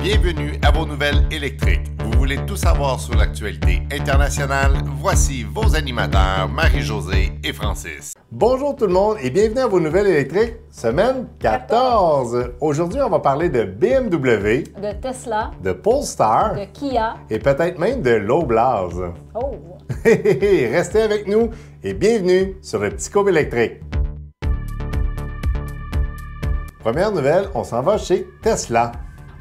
Bienvenue à vos nouvelles électriques. Vous voulez tout savoir sur l'actualité internationale? Voici vos animateurs Marie-Josée et Francis. Bonjour tout le monde et bienvenue à vos nouvelles électriques, semaine 14. Aujourd'hui, on va parler de BMW, de Tesla, de Polestar de Kia et peut-être même de Loblaws. Oh! Restez avec nous et bienvenue sur le Petit Courbe électrique. Première nouvelle, on s'en va chez Tesla.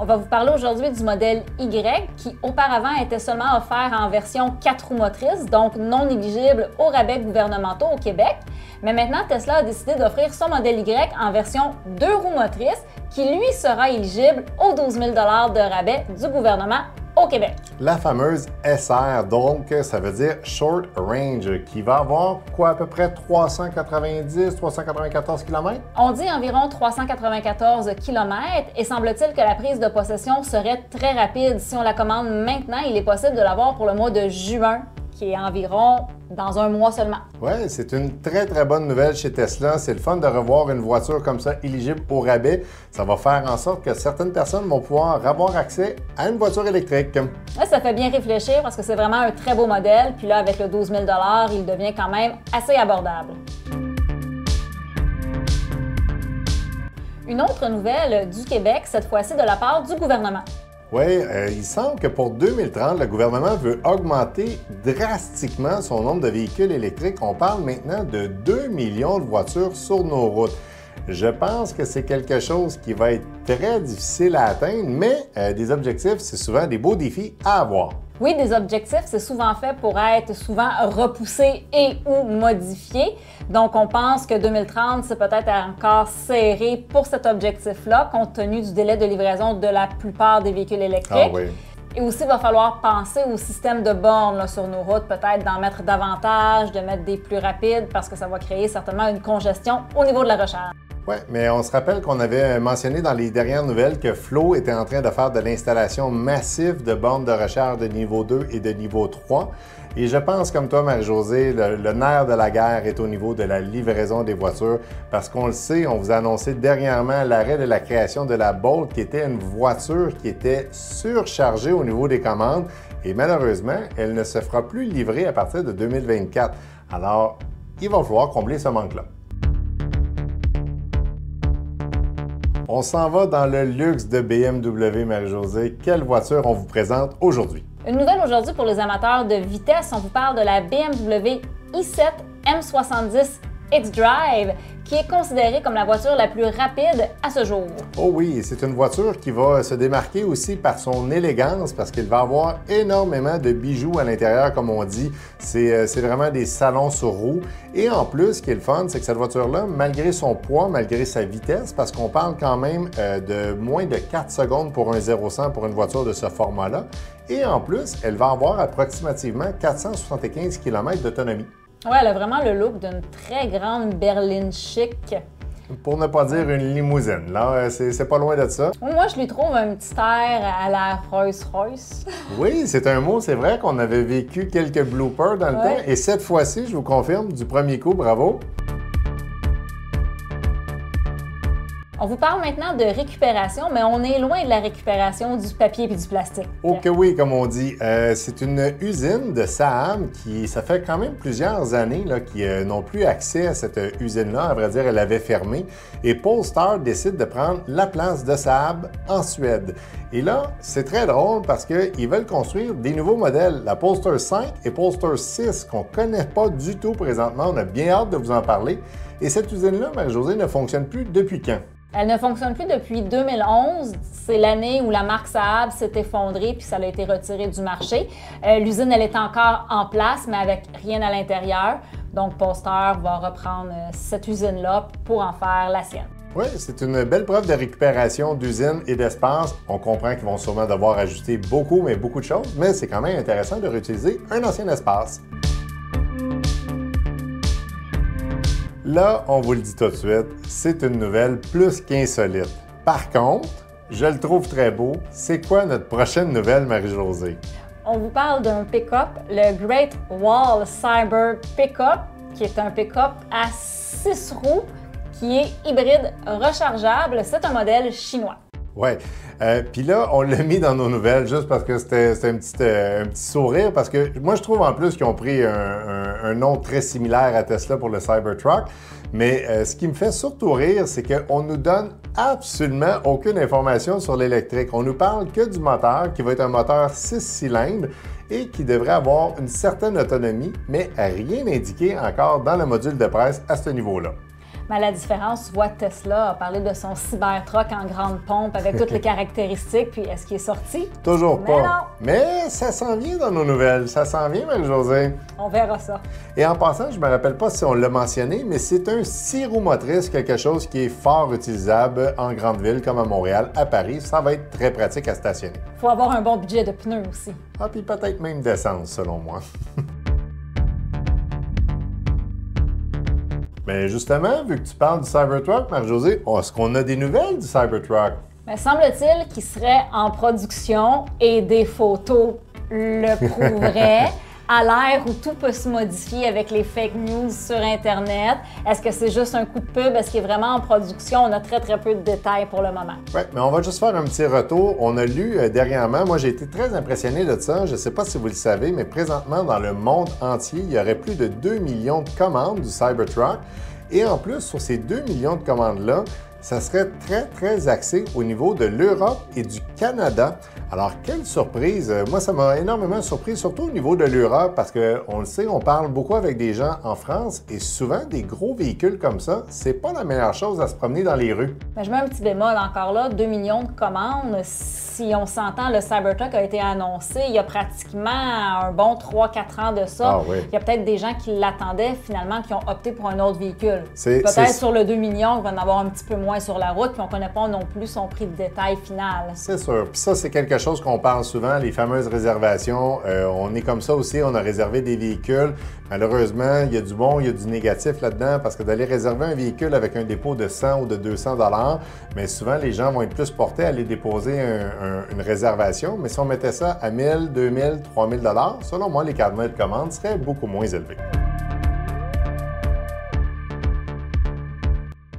On va vous parler aujourd'hui du modèle Y qui auparavant était seulement offert en version 4 roues motrices, donc non éligible aux rabais gouvernementaux au Québec. Mais maintenant, Tesla a décidé d'offrir son modèle Y en version 2 roues motrices qui, lui, sera éligible aux 12 000 de rabais du gouvernement au Québec. La fameuse SR, donc ça veut dire Short Range, qui va avoir quoi, à peu près 394 km? On dit environ 394 km et semble-t-il que la prise de possession serait très rapide. Si on la commande maintenant, il est possible de l'avoir pour le mois de juin, qui est environ dans un mois seulement. Oui, c'est une très bonne nouvelle chez Tesla. C'est le fun de revoir une voiture comme ça éligible au rabais. Ça va faire en sorte que certaines personnes vont pouvoir avoir accès à une voiture électrique. Là, ça fait bien réfléchir parce que c'est vraiment un très beau modèle. Puis là, avec le 12 000 il devient quand même assez abordable. Une autre nouvelle du Québec, cette fois-ci de la part du gouvernement. Oui, il semble que pour 2030, le gouvernement veut augmenter drastiquement son nombre de véhicules électriques. On parle maintenant de 2 millions de voitures sur nos routes. Je pense que c'est quelque chose qui va être très difficile à atteindre, mais des objectifs, c'est souvent des beaux défis à avoir. Oui, des objectifs, c'est souvent fait pour être souvent repoussé et ou modifié. Donc, on pense que 2030, c'est peut-être encore serré pour cet objectif-là, compte tenu du délai de livraison de la plupart des véhicules électriques. Ah oui. Et aussi, il va falloir penser au système de bornes là, sur nos routes, peut-être d'en mettre davantage, de mettre des plus rapides, parce que ça va créer certainement une congestion au niveau de la recharge. Oui, mais on se rappelle qu'on avait mentionné dans les dernières nouvelles que Flo était en train de faire de l'installation massive de bornes de recharge de niveau 2 et de niveau 3. Et je pense, comme toi, Marie-Josée, le nerf de la guerre est au niveau de la livraison des voitures parce qu'on le sait, on vous a annoncé dernièrement l'arrêt de la création de la Bolt, qui était une voiture qui était surchargée au niveau des commandes et malheureusement, elle ne se fera plus livrer à partir de 2024. Alors, il va falloir combler ce manque-là. On s'en va dans le luxe de BMW, Marie-Josée. Quelle voiture on vous présente aujourd'hui? Une nouvelle aujourd'hui pour les amateurs de vitesse. On vous parle de la BMW i7 M70 xDrive, qui est considérée comme la voiture la plus rapide à ce jour. Oh oui, c'est une voiture qui va se démarquer aussi par son élégance parce qu'il va avoir énormément de bijoux à l'intérieur, comme on dit. C'est vraiment des salons sur roues. Et en plus, ce qui est le fun, c'est que cette voiture-là, malgré son poids, malgré sa vitesse, parce qu'on parle quand même de moins de 4 secondes pour un 0-100 pour une voiture de ce format-là, et en plus, elle va avoir approximativement 475 km d'autonomie. Ouais, elle a vraiment le look d'une très grande berline chic. Pour ne pas dire une limousine, là, c'est pas loin de ça. Moi, je lui trouve un petit air à la Rolls-Royce. Oui, c'est un mot, c'est vrai qu'on avait vécu quelques bloopers dans le temps, et cette fois-ci, je vous confirme, du premier coup, bravo. On vous parle maintenant de récupération, mais on est loin de la récupération du papier et du plastique. Oh que oui, comme on dit. C'est une usine de Saab qui, ça fait quand même plusieurs années qu'ils n'ont plus accès à cette usine-là. À vrai dire, elle avait fermé. Et Polestar décide de prendre la place de Saab en Suède. Et là, c'est très drôle parce qu'ils veulent construire des nouveaux modèles, la Polestar 5 et Polestar 6, qu'on ne connaît pas du tout présentement. On a bien hâte de vous en parler. Et cette usine-là, Marie-Josée, ne fonctionne plus depuis quand? Elle ne fonctionne plus depuis 2011. C'est l'année où la marque Saab s'est effondrée puis ça a été retiré du marché. L'usine, elle est encore en place, mais avec rien à l'intérieur. Donc, Polestar va reprendre cette usine-là pour en faire la sienne. Oui, c'est une belle preuve de récupération d'usine et d'espace. On comprend qu'ils vont sûrement devoir ajuster beaucoup de choses, mais c'est quand même intéressant de réutiliser un ancien espace. Là, on vous le dit tout de suite, c'est une nouvelle plus qu'insolite. Par contre, je le trouve très beau. C'est quoi notre prochaine nouvelle, Marie-Josée? On vous parle d'un pick-up, le Great Wall Cyber Pickup, qui est un pick-up à 6 roues qui est hybride rechargeable. C'est un modèle chinois. Oui. Puis là, on l'a mis dans nos nouvelles juste parce que c'était un petit sourire, parce que moi, je trouve en plus qu'ils ont pris un nom très similaire à Tesla pour le Cybertruck. Mais ce qui me fait surtout rire, c'est qu'on nous donne absolument aucune information sur l'électrique. On nous parle que du moteur, qui va être un moteur 6 cylindres et qui devrait avoir une certaine autonomie, mais rien indiqué encore dans le module de presse à ce niveau-là. Mais la différence, tu vois, Tesla a parlé de son Cybertruck en grande pompe avec toutes les caractéristiques, puis est-ce qu'il est sorti? Toujours Mais pas. non. Mais ça s'en vient dans nos nouvelles. Ça s'en vient, Marie-Josée. On verra ça. Et en passant, je ne me rappelle pas si on l'a mentionné, mais c'est un 6 roues motrices, quelque chose qui est fort utilisable en grande ville comme à Montréal, à Paris. Ça va être très pratique à stationner. Il faut avoir un bon budget de pneus aussi. Ah, puis peut-être même d'essence, selon moi. Mais justement, vu que tu parles du Cybertruck, Marie-Josée, est-ce qu'on a des nouvelles du Cybertruck? Mais semble-t-il qu'il serait en production et des photos le prouveraient. À l'ère où tout peut se modifier avec les fake news sur Internet, est-ce que c'est juste un coup de pub? Est-ce qu'il est vraiment en production? On a très peu de détails pour le moment. Oui, mais on va juste faire un petit retour. On a lu dernièrement, moi j'ai été très impressionné de ça. Je ne sais pas si vous le savez, mais présentement dans le monde entier, il y aurait plus de 2 millions de commandes du Cybertruck. Et en plus, sur ces 2 millions de commandes-là, ça serait très axé au niveau de l'Europe et du Canada. Alors, quelle surprise! Moi, ça m'a énormément surpris, surtout au niveau de l'Europe, parce qu'on le sait, on parle beaucoup avec des gens en France et souvent, des gros véhicules comme ça, c'est pas la meilleure chose à se promener dans les rues. Mais je mets un petit bémol encore là, 2 millions de commandes. Si on s'entend, le Cybertruck a été annoncé il y a pratiquement un bon 3-4 ans de ça. Ah oui. Il y a peut-être des gens qui l'attendaient finalement, qui ont opté pour un autre véhicule. C'est Peut-être sur le 2 millions, il va en avoir un petit peu moins sur la route, puis on ne connaît pas non plus son prix de détail final. C'est sûr. Puis ça, c'est quelque chose qu'on parle souvent, les fameuses réservations. On est comme ça aussi, on a réservé des véhicules. Malheureusement, il y a du bon, il y a du négatif là-dedans, parce que d'aller réserver un véhicule avec un dépôt de 100 ou de 200 $, mais souvent, les gens vont être plus portés à aller déposer une réservation. Mais si on mettait ça à 1000, 2000, 3000 $, selon moi, les carnets de commande seraient beaucoup moins élevés.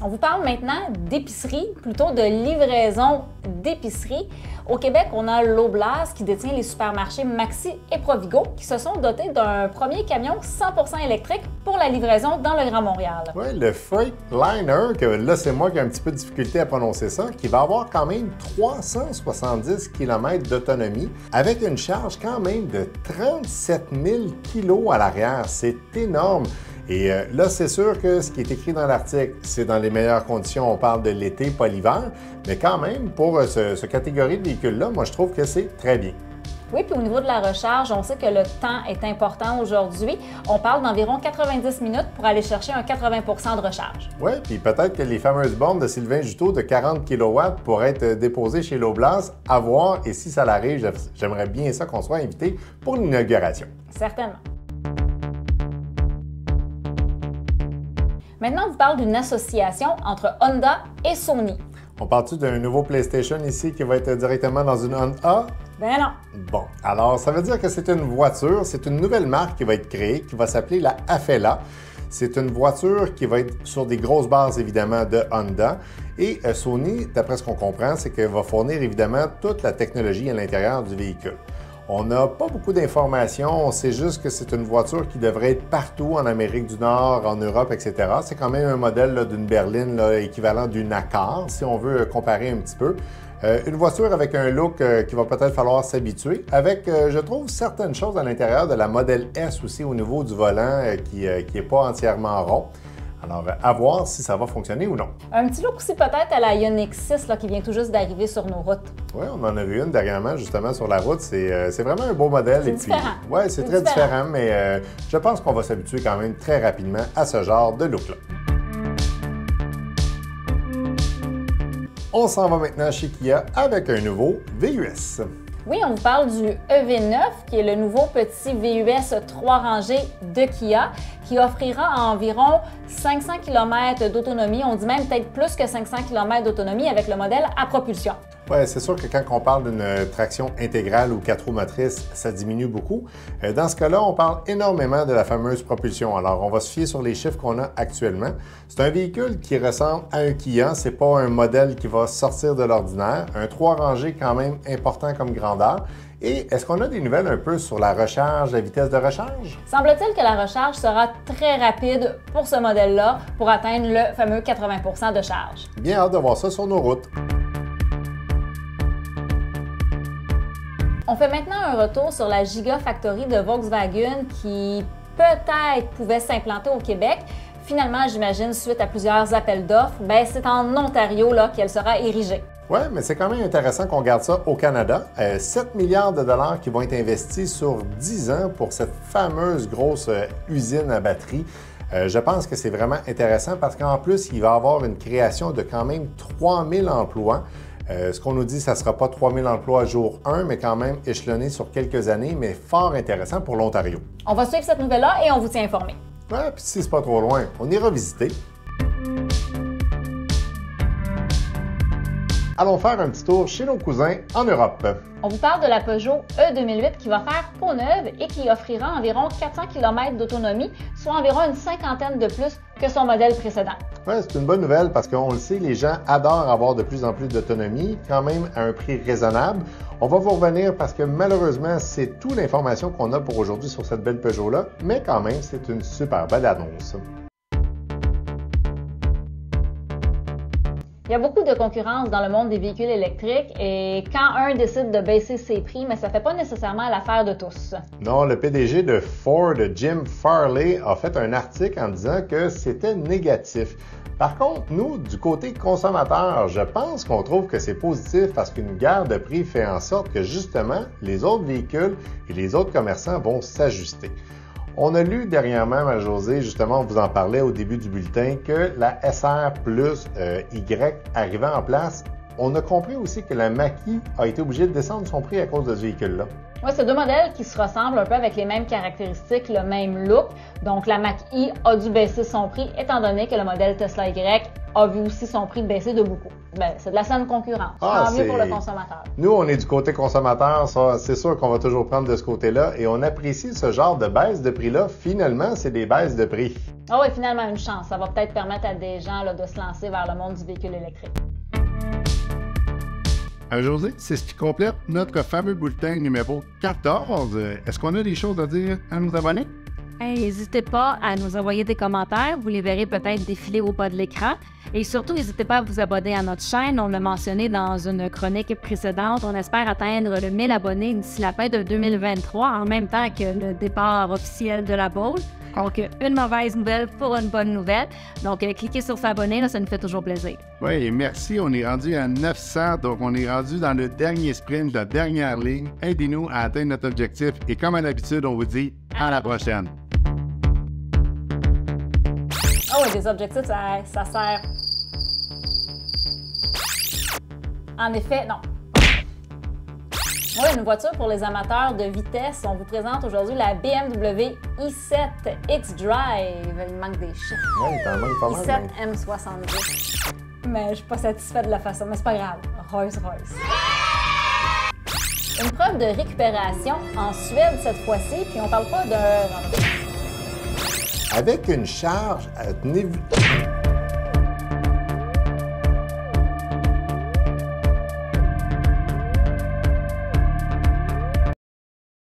On vous parle maintenant d'épicerie, plutôt de livraison d'épicerie. Au Québec, on a l'Oblast qui détient les supermarchés Maxi et Provigo qui se sont dotés d'un premier camion 100% électrique pour la livraison dans le Grand Montréal. Oui, le Freightliner, que là, c'est moi qui ai un petit peu de difficulté à prononcer ça, qui va avoir quand même 370 km d'autonomie avec une charge quand même de 37 000 kg à l'arrière. C'est énorme. Et là, c'est sûr que ce qui est écrit dans l'article, c'est dans les meilleures conditions. On parle de l'été, pas l'hiver. Mais quand même, pour ce catégorie de véhicules-là, moi, je trouve que c'est très bien. Oui, puis au niveau de la recharge, on sait que le temps est important aujourd'hui. On parle d'environ 90 minutes pour aller chercher un 80 % de recharge. Oui, puis peut-être que les fameuses bornes de Sylvain Juteau de 40 kW pourraient être déposées chez l'Oblast, à voir. Et si ça l'arrive, j'aimerais bien ça qu'on soit invité pour l'inauguration. Certainement. Maintenant, on vous parle d'une association entre Honda et Sony. On parle-tu d'un nouveau PlayStation ici qui va être directement dans une Honda? Ben non. Bon, alors ça veut dire que c'est une voiture, c'est une nouvelle marque qui va être créée, qui va s'appeler la Afela. C'est une voiture qui va être sur des grosses bases, évidemment, de Honda. Et Sony, d'après ce qu'on comprend, c'est qu'elle va fournir, évidemment, toute la technologie à l'intérieur du véhicule. On n'a pas beaucoup d'informations, on sait juste que c'est une voiture qui devrait être partout en Amérique du Nord, en Europe, etc. C'est quand même un modèle d'une berline équivalent d'une Accord, si on veut comparer un petit peu. Une voiture avec un look qu'il va peut-être falloir s'habituer, avec, je trouve, certaines choses à l'intérieur de la modèle S aussi au niveau du volant qui n'est pas entièrement rond. Alors, à voir si ça va fonctionner ou non. Un petit look aussi peut-être à la Ioniq 6 là, qui vient tout juste d'arriver sur nos routes. Oui, on en a vu une dernièrement justement sur la route. C'est vraiment un beau modèle. C'est différent. Oui, c'est très différent, mais je pense qu'on va s'habituer quand même très rapidement à ce genre de look-là. On s'en va maintenant chez Kia avec un nouveau VUS. Oui, on vous parle du EV9, qui est le nouveau petit VUS 3 rangées de Kia, qui offrira environ 500 km d'autonomie. On dit même peut-être plus que 500 km d'autonomie avec le modèle à propulsion. Oui, c'est sûr que quand on parle d'une traction intégrale ou 4 roues motrices, ça diminue beaucoup. Dans ce cas-là, on parle énormément de la fameuse propulsion. Alors, on va se fier sur les chiffres qu'on a actuellement. C'est un véhicule qui ressemble à un Kia. C'est pas un modèle qui va sortir de l'ordinaire. Un 3 rangées quand même important comme grandeur. Et est-ce qu'on a des nouvelles un peu sur la recharge, la vitesse de recharge? Semble-t-il que la recharge sera très rapide pour ce modèle-là pour atteindre le fameux 80% de charge. Bien hâte de voir ça sur nos routes. On fait maintenant un retour sur la Gigafactory de Volkswagen qui peut-être pouvait s'implanter au Québec. Finalement, j'imagine, suite à plusieurs appels d'offres, c'est en Ontario qu'elle sera érigée. Oui, mais c'est quand même intéressant qu'on garde ça au Canada. 7 milliards de dollars qui vont être investis sur 10 ans pour cette fameuse grosse usine à batterie. Je pense que c'est vraiment intéressant parce qu'en plus, il va y avoir une création de quand même 3000 emplois. Ce qu'on nous dit, ça ne sera pas 3000 emplois jour 1, mais quand même échelonné sur quelques années, mais fort intéressant pour l'Ontario. On va suivre cette nouvelle-là et on vous tient informé. Ouais, puis si c'est pas trop loin, on ira visiter. Allons faire un petit tour chez nos cousins en Europe. On vous parle de la Peugeot E2008 qui va faire peau neuve et qui offrira environ 400 km d'autonomie, soit environ une cinquantaine de plus que son modèle précédent. Oui, c'est une bonne nouvelle parce qu'on le sait, les gens adorent avoir de plus en plus d'autonomie, quand même à un prix raisonnable. On va vous revenir parce que malheureusement, c'est toute l'information qu'on a pour aujourd'hui sur cette belle Peugeot-là, mais quand même, c'est une super belle annonce. Il y a beaucoup de concurrence dans le monde des véhicules électriques et quand un décide de baisser ses prix, mais ça ne fait pas nécessairement l'affaire de tous. Non, le PDG de Ford, Jim Farley, a fait un article en disant que c'était négatif. Par contre, nous, du côté consommateur, je pense qu'on trouve que c'est positif parce qu'une guerre de prix fait en sorte que justement, les autres véhicules et les autres commerçants vont s'ajuster. On a lu dernièrement, Marie-Josée, justement, on vous en parlait au début du bulletin, que la SR plus Y arrivait en place. On a compris aussi que la Mach-E a été obligée de descendre son prix à cause de ce véhicule-là. Oui, c'est deux modèles qui se ressemblent un peu avec les mêmes caractéristiques, le même look. Donc, la Mach-E a dû baisser son prix étant donné que le modèle Tesla Y a vu aussi son prix baisser de beaucoup. C'est de la saine concurrence. Tant mieux pour le consommateur. Nous, on est du côté consommateur. C'est sûr qu'on va toujours prendre de ce côté-là et on apprécie ce genre de baisse de prix-là. Finalement, c'est des baisses de prix. Ah oui, finalement, une chance. Ça va peut-être permettre à des gens de se lancer vers le monde du véhicule électrique. José, c'est ce qui complète notre fameux bulletin numéro 14. Est-ce qu'on a des choses à dire à nos abonnés? N'hésitez pas à nous envoyer des commentaires. Vous les verrez peut-être défiler au bas de l'écran. Et surtout, n'hésitez pas à vous abonner à notre chaîne. On l'a mentionné dans une chronique précédente. On espère atteindre le 1000 abonnés d'ici la fin de 2023, en même temps que le départ officiel de la Bowl. Donc, une mauvaise nouvelle pour une bonne nouvelle. Donc, cliquez sur s'abonner, ça nous fait toujours plaisir. Oui, merci. On est rendu à 900, donc on est rendu dans le dernier sprint, la dernière ligne. Aidez-nous à atteindre notre objectif. Et comme à l'habitude, on vous dit à la prochaine. Ah oui, des objectifs, ça sert. En effet, non. Oui, une voiture pour les amateurs de vitesse. On vous présente aujourd'hui la BMW i7 xDrive. Il manque des chiffres. Oui, il t'en manque pas mal. i7 M70. Mais je suis pas satisfaite de la façon, mais c'est pas grave. Rolls-Royce. Une preuve de récupération en Suède cette fois-ci, puis on parle pas d'un... Avec une charge, tenez-vous...